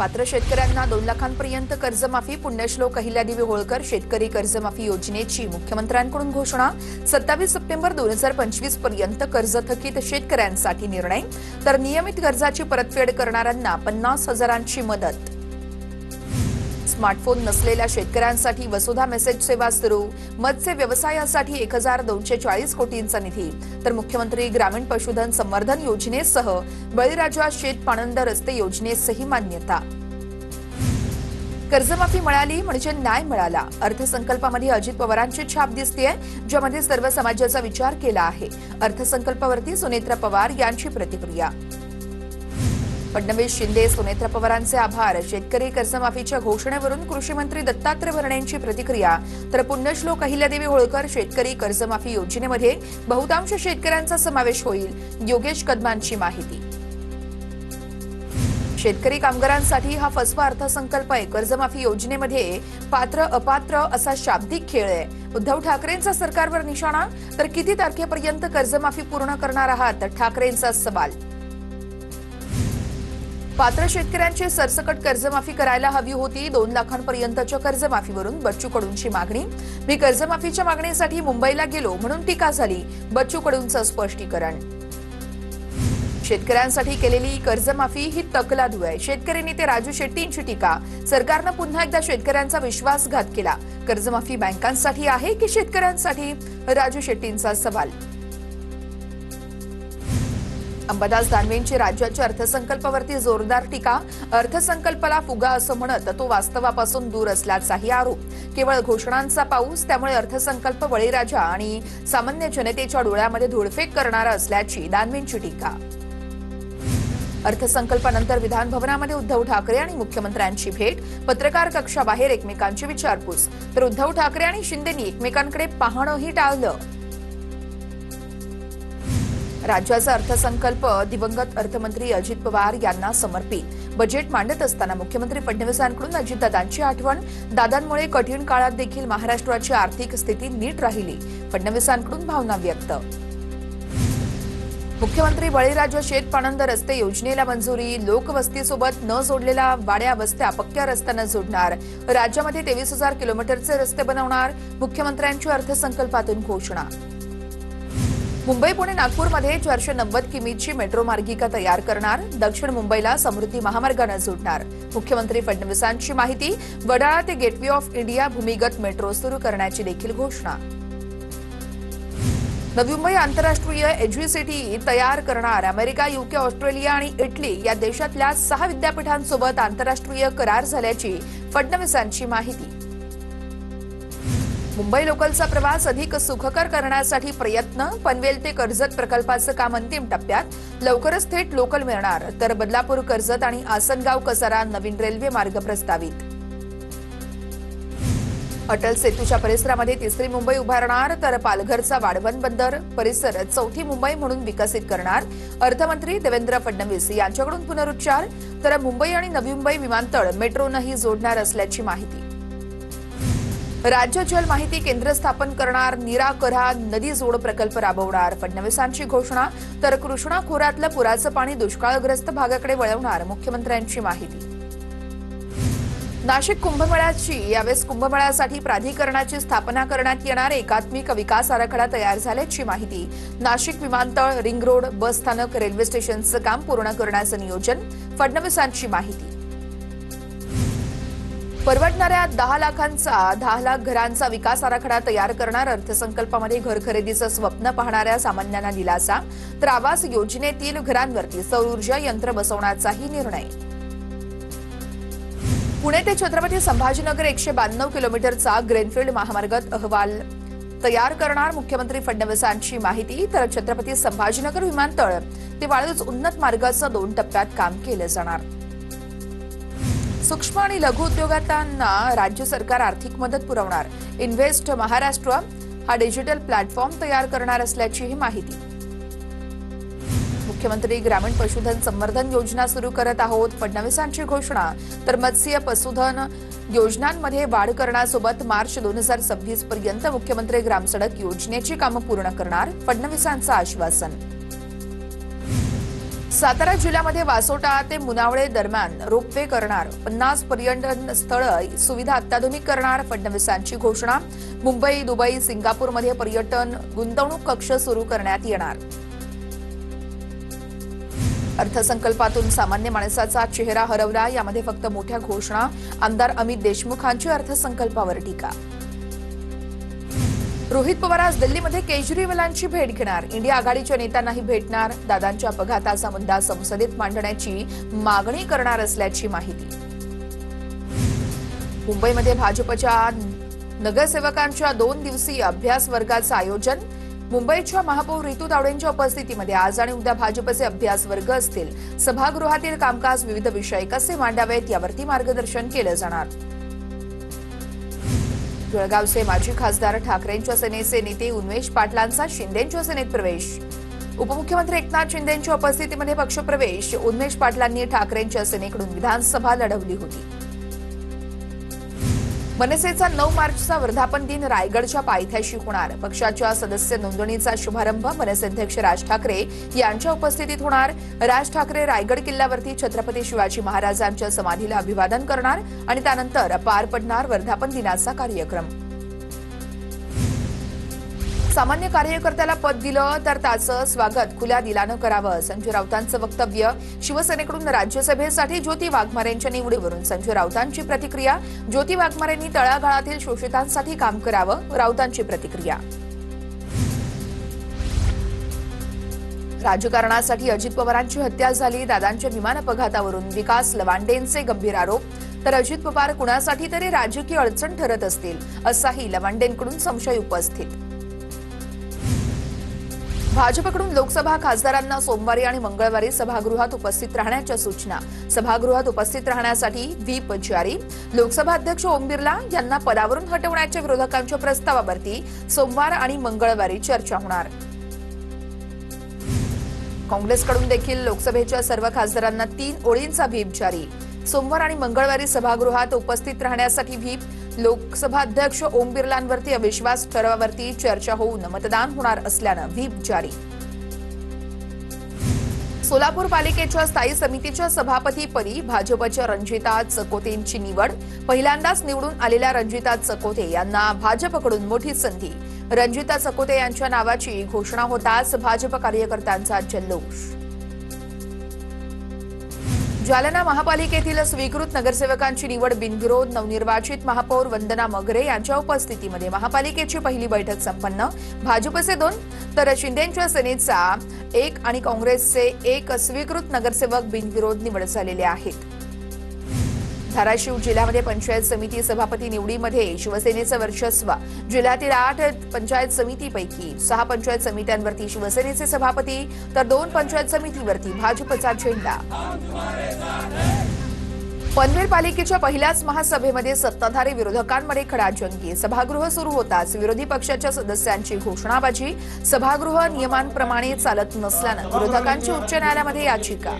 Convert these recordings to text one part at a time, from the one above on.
पात्र शेतकऱ्यांना 2 लाखांपर्यंत कर्जमाफी. पुण्यश्लोक अहिल्यादेवी होळकर शेतकरी कर्जमाफी योजनेची मुख्यमंत्र्यांकडून घोषणा. 27 सप्टेंबर 2025 पर्यंत कर्ज थकीत शेतकऱ्यांसाठी निर्णय. तर नियमित कर्जाची परतफेड करणाऱ्यांना 50,000ची मदत. स्मार्टफोन नसलेल्या शेतकऱ्यांसाठी वसुधा मेसेज सेवा सुरू. मत्स्य व्यवसायासाठी 1240 कोटींचा निधी. तर मुख्यमंत्री ग्रामीण पशुधन संवर्धन योजनेसह बळीराजा शेत पाणंद रस्ते योजनेसही मान्यता. कर्जमाफी मिळाली म्हणजे न्याय मिळाला. अर्थसंकल्पामध्ये अजित पवारांची छाप दिसतेय, ज्यामध्ये सर्व समाजाचा विचार केला आहे. अर्थसंकल्पावरती सुनेत्रा पवार यांची प्रतिक्रिया. फडणवीस शिंदे सुनेत्रा पवारांचे आभार. शेतकरी कर्जमाफीच्या घोषणेवरून कृषी मंत्री दत्तात्रय भरणेंची प्रतिक्रिया. तर पुण्यश्लोक अहिल्यादेवी होळकर शेतकरी कर्जमाफी योजनेमध्ये बहुतांश शेतकऱ्यांचा समावेश होईल. योगेश कदमांची माहिती. शेतकरी कामगारांसाठी हा फसवा अर्थसंकल्प आहे. कर्जमाफी योजनेमध्ये पात्र अपात्र असा शाब्दिक खेळ आहे. उद्धव ठाकरेंचा सरकारवर निशाणा. तर किती तारखेपर्यंत कर्जमाफी पूर्ण करणार आहात, ठाकरेंचा सवाल. पात्र शेतकऱ्यांची सरसकट कर्जमाफी करायला हवी होती. 2 लाखांपर्यंतच्या कर्जमाफीवरून बच्चू कडूंची मागणी. मी कर्जमाफीच्या मागणीसाठी मुंबईला गेलो म्हणून टीका झाली. बच्चू कडूंचं स्पष्टीकरण. शेतकऱ्यांसाठी केलेली कर्जमाफी ही तकलादू आहे. शेतकरी नेते राजू शेट्टींची टीका. सरकारनं पुन्हा एकदा शेतकऱ्यांचा विश्वासघात केला. कर्जमाफी बँकांसाठी आहे की शेतकऱ्यांसाठी, राजू शेट्टींचा सवाल. अंबादास दानवेंची राज्याच्या अर्थसंकल्पावरती जोरदार टीका. अर्थसंकल्पाला फुगा असं म्हणत तो वास्तवापासून दूर असल्याचाही आरोप. केवळ घोषणांचा पाऊस, त्यामुळे अर्थसंकल्प बळीराजा आणि सामान्य जनतेच्या डोळ्यामध्ये धुळफेक करणारा असल्याची दानवेंची टीका. अर्थसंकल्पानंतर विधान भवनामध्ये उद्धव ठाकरे आणि मुख्यमंत्र्यांची भेट. पत्रकार कक्षाबाहेर एकमेकांची विचारपूस. तर उद्धव ठाकरे आणि शिंदेंनी एकमेकांकडे पाहणंही टाळलं. राज्याचा अर्थसंकल्प दिवंगत अर्थमंत्री अजित पवार यांना समर्पित. बजेट मांडत असताना मुख्यमंत्री फडणवीसांकडून अजितदादांची आठवण. दादांमुळे कठीण काळात देखील महाराष्ट्राची आर्थिक स्थिती नीट राहिली. फडणवीसांकडून भावना व्यक्त. मुख्यमंत्री बळीराजा शेत पाणंद रस्ते योजनेला मंजुरी. लोकवस्तीसोबत न जोडलेल्या वाड्या वस्त्या पक्क्या रस्त्यानं जोडणार. राज्यामध्ये 23,000 किलोमीटरचे रस्ते बनवणार. मुख्यमंत्र्यांची अर्थसंकल्पातून घोषणा. मुंबई पुणे नागपूरमध्ये 490 किमीची मेट्रो मार्गिका तयार करणार. दक्षिण मुंबईला समृद्धी महामार्गाने जोडणार. मुख्यमंत्री फडणवीसांची माहिती. वडाळा ते गेटवे ऑफ इंडिया भूमिगत मेट्रो सुरू करण्याची देखील घोषणा. नवी मुंबई आंतरराष्ट्रीय एज्युसिटी तयार करणार. अमेरिका, युके, ऑस्ट्रेलिया आणि इटली या देशातल्या 6 विद्यापीठांसोबत आंतरराष्ट्रीय करार झाल्याची फडणवीसांची माहिती. मुंबई लोकलचा प्रवास अधिक सुखकर करण्यासाठी प्रयत्न. पनवेल ते कर्जत प्रकल्पाचं काम अंतिम टप्प्यात. लवकरच थेट लोकल मिळणार. तर बदलापूर, कर्जत आणि आसनगाव कसारा नवीन रेल्वे मार्ग प्रस्तावित. अटल सेतूच्या परिसरामध्ये 3री मुंबई उभारणार. तर पालघरचा वाढवण बंदर परिसर 4थी मुंबई म्हणून विकसित करणार. अर्थमंत्री देवेंद्र फडणवीस यांच्याकडून पुनरुच्चार. तर मुंबई आणि नवी मुंबई विमानतळ मेट्रोनंही जोडणार असल्याची माहिती. राज्य जल माहिती केंद्र स्थापन करणार. नीरा कऱ्हा नदी जोड प्रकल्प राबवणार. फडणवीसांची घोषणा. तर कृष्णा खोऱ्यातलं पुराचं पाणी दुष्काळग्रस्त भागाकडे वळवणार. मुख्यमंत्र्यांची माहिती. नाशिक कुंभमेळ्याची यावेळेस कुंभमेळ्यासाठी प्राधिकरणाची स्थापना करण्यात येणार. एकात्मिक विकास आराखडा तयार झाल्याची माहिती. नाशिक विमानतळ, रिंग रोड, बस स्थानक, रेल्वे स्टेशनचं काम पूर्ण करण्याचं नियोजन. फडणवीसांची माहिती. परवडणाऱ्या 10 लाख घरांचा विकास आराखडा तयार करणार. अर्थसंकल्पामध्ये घर खरेदीचं स्वप्न पाहणाऱ्या सामान्यांना दिलासा. तर आवास योजनेतील घरांवरती सौर ऊर्जा यंत्र बसवण्याचाही निर्णय. पुणे ते छत्रपती संभाजीनगर 192 किलोमीटरचा ग्रीनफील्ड महामार्ग अहवाल तयार करणार. मुख्यमंत्री फडणवीसांची माहिती. तर छत्रपती संभाजीनगर विमानतळ ते वाळूज उन्नत मार्गाचं 2 टप्प्यात काम केलं जाणार. सूक्ष्म आणि लघु उद्योगांना राज्य सरकार आर्थिक मदत पुरवणार. इन्व्हेस्ट महाराष्ट्र हा डिजिटल प्लॅटफॉर्म तयार करणार असल्याचीही माहिती. मुख्यमंत्री ग्रामीण पशुधन संवर्धन योजना सुरू करत आहोत. फडणवीसांची घोषणा. तर मत्स्य पशुधन योजनांमध्ये वाढ करण्यासोबत मार्च 2026 पर्यंत मुख्यमंत्री ग्रामसडक योजनेची कामं पूर्ण करणार. फडणवीसांचं आश्वासन. सातारा जिल्ह्यामध्ये वासोटा ते मुनावळे दरम्यान रोपवे करणार, 50 पर्यटन स्थळ सुविधा अत्याधुनिक करणार, फडणवीसांची घोषणा. मुंबई, दुबई, सिंगापूरमध्ये पर्यटन गुंतवणूक कक्ष सुरू करण्यात येणार. अर्थसंकल्पातून सामान्य माणसाचा चेहरा हरवला, यामध्ये फक्त मोठ्या घोषणा. आमदार अमित देशमुखांची अर्थसंकल्पावर टीका. रोहित पवार आज दिल्लीमध्ये केजरीवालांची भेट घेणार, इंडिया आघाडीच्या नेत्यांनाही भेटणार. दादांच्या अपघाताचा मुद्दा संसदेत मांडण्याची मागणी करणार असल्याची माहिती. मुंबईमध्ये भाजपच्या नगरसेवकांच्या 2 दिवसीय अभ्यास वर्गाचं आयोजन. मुंबईच्या महापौर रितू तावडेंच्या उपस्थितीमध्ये आज आणि उद्या भाजपचे अभ्यास वर्ग असतील. सभागृहातील कामकाज विविध विषय कसे मांडावेत यावरती मार्गदर्शन केलं जाणार. जळगावचे माजी खासदार ठाकरेंच्या सेनेचे नेते उन्मेष पाटलांचा शिंदेंच्या सेनेत प्रवेश. उपमुख्यमंत्री एकनाथ शिंदेंच्या उपस्थितीमध्ये पक्षप्रवेश. उन्मेष पाटलांनी ठाकरेंच्या सेनेकडून विधानसभा लढवली होती. मनसेचा 9 मार्चचा वर्धापन दिन रायगडच्या पायथ्याशी होणार. पक्षाच्या सदस्य नोंदणीचा शुभारंभ मनसे अध्यक्ष राज ठाकरे यांच्या उपस्थितीत होणार. राज ठाकरे रायगड किल्ल्यावरती छत्रपती शिवाजी महाराजांच्या समाधीला अभिवादन करणार आणि त्यानंतर पार पडणार वर्धापन दिनाचा कार्यक्रम. सामान्य कार्यकर्त्याला पद दिलं तर त्याचं स्वागत खुल्या दिलानं करावं, संजय राऊतांचं वक्तव्य. शिवसेनेकडून राज्यसभेसाठी ज्योती वाघमारेंच्या निवडीवरून संजय राऊतांची प्रतिक्रिया. ज्योती वाघमारेंनी तळागाळातील शोषितांसाठी काम करावं, राऊतांची प्रतिक्रिया. राजकारणासाठी अजित पवारांची हत्या झाली, दादांच्या विमान अपघातावरून विकास लवांडेंचे गंभीर आरोप. तर अजित पवार कुणासाठी तरी राजकीय अडचण ठरत असतील, असाही लवांडेंकडून संशय उपस्थित. भाजपकडून लोकसभा खासदारांना सोमवारी आणि मंगळवारी सभागृहात उपस्थित राहण्याच्या सूचना. सभागृहात उपस्थित राहण्यासाठी व्हीप जारी. लोकसभा अध्यक्ष ओम बिर्ला यांना पदावरून हटवण्याच्या विरोधकांच्या प्रस्तावावरती सोमवार आणि मंगळवारी चर्चा होणार. काँग्रेसकडून देखील लोकसभेच्या सर्व खासदारांना 3 ओळींचा व्हीप जारी. सोमवार आणि मंगळवारी सभागृहात उपस्थित राहण्यासाठी व्हीप. लोकसभा अध्यक्ष ओम बिर्लांवरती अविश्वास ठरावावरती चर्चा होऊन मतदान होणार असल्यानं व्हीप जारी. सोलापूर पालिकेच्या स्थायी समितीच्या सभापतीपदी भाजपच्या रंजिता चकोतेंची निवड. पहिल्यांदाच निवडून आलेल्या रंजिता चकोते यांना भाजपकडून मोठी संधी. रंजिता चकोते यांच्या नावाची घोषणा होताच भाजप कार्यकर्त्यांचा जल्लोष. जालना महापालिकेतील स्वीकृत नगरसेवकांची निवड बिनविरोध. नवनिर्वाचित महापौर वंदना मगरे यांच्या उपस्थितीमध्ये महापालिकेची पहिली बैठक संपन्न. भाजपचे 2 तर शिंदेंच्या सेनेचा 1 आणि काँग्रेसचे 1 स्वीकृत नगरसेवक बिनविरोध निवड झालेले आहेत. धाराशिव जिल्ह्यामध्ये पंचायत समिती सभापती निवडीमध्ये शिवसेनेचं वर्चस्व. जिल्ह्यातील 8 पंचायत समितीपैकी 6 पंचायत समित्यांवरती शिवसेनेचे सभापती तर 2 पंचायत समितीवरती भाजपचा झेंडा. पनवेल पालिकेच्या पहिल्याच महासभेमध्ये सत्ताधारी विरोधकांमध्ये खडाजंगी. सभागृह सुरू होताच विरोधी पक्षाच्या सदस्यांची घोषणाबाजी. सभागृह नियमांप्रमाणे चालत नसल्यानं विरोधकांची उच्च न्यायालयामध्ये याचिका.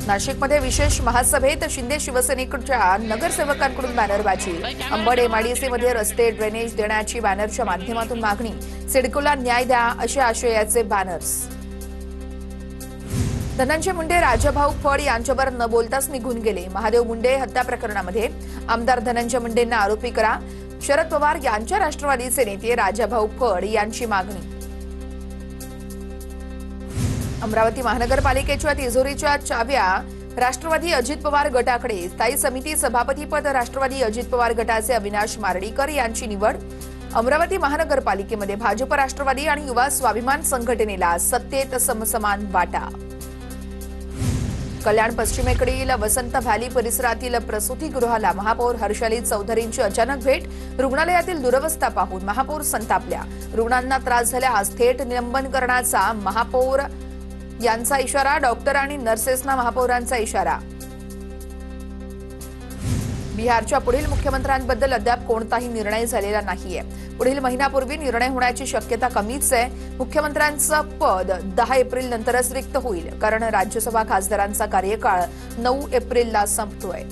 नाशिकमध्ये विशेष महासभेत शिंदे शिवसेनेच्या नगरसेवकांकडून बॅनरबाजी. अंबड एमआयडीसीमध्ये रस्ते ड्रेनेज देण्याची बॅनरच्या माध्यमातून मागणी. सिडकोला न्याय द्या अशा आशयाचे बॅनर्स. धनंजय मुंडे राजाभाऊ फड यांच्यावर न बोलताच निघून गेले. महादेव मुंडे हत्या प्रकरणामध्ये आमदार धनंजय मुंडेंना आरोपी करा. शरद पवार यांच्या राष्ट्रवादीचे नेते राजाभाऊ फड यांची मागणी. अमरावती महानगरपालिकेच्या तिजोरीच्या चाव्या राष्ट्रवादी अजित पवार गटाकडे. स्थायी समिती सभापतीपद राष्ट्रवादी अजित पवार गटाचे अविनाश मारडीकर यांची निवड. अमरावती महानगरपालिकेमध्ये भाजप, राष्ट्रवादी आणि युवा स्वाभिमान संघटनेला सत्तेत समसमान वाटा. कल्याण पश्चिमेकडील वसंत व्हॅली परिसरातील प्रसूतीगृहाला महापौर हर्षाली चौधरींची अचानक भेट. रुग्णालयातील दुरवस्था पाहून महापौर संतापल्या. रुग्णांना त्रास झाल्यास थेट निलंबन करण्याचा महापौर यांचा इशारा. डॉक्टर आणि नर्सेसना महापौरांचा इशारा. बिहारच्या पुढील मुख्यमंत्र्यांबद्दल अद्याप कोणताही निर्णय झालेला नाहीये. पुढील महिन्यापूर्वी निर्णय होण्याची शक्यता कमीच आहे. मुख्यमंत्र्यांचं पद 10 एप्रिल नंतरच रिक्त होईल, कारण राज्यसभा खासदारांचा कार्यकाळ 9 एप्रिलला संपतोय.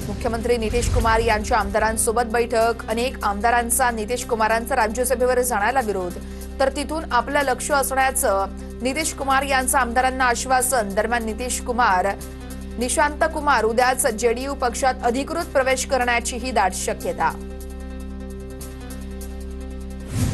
मुख्यमंत्री नितीश कुमार यांच्या आमदारांसोबत बैठक. अनेक आमदारांचा नितीश कुमारांचा राज्यसभेवर जाण्याला विरोध. तर तिथून आपलं लक्ष असण्याचं नितीश कुमार यांचं आमदारांना आश्वासन। दरम्यान निशांत कुमार उद्याच जेडीयू पक्षात अधिकृत प्रवेश करण्याचीही दाट शक्यता।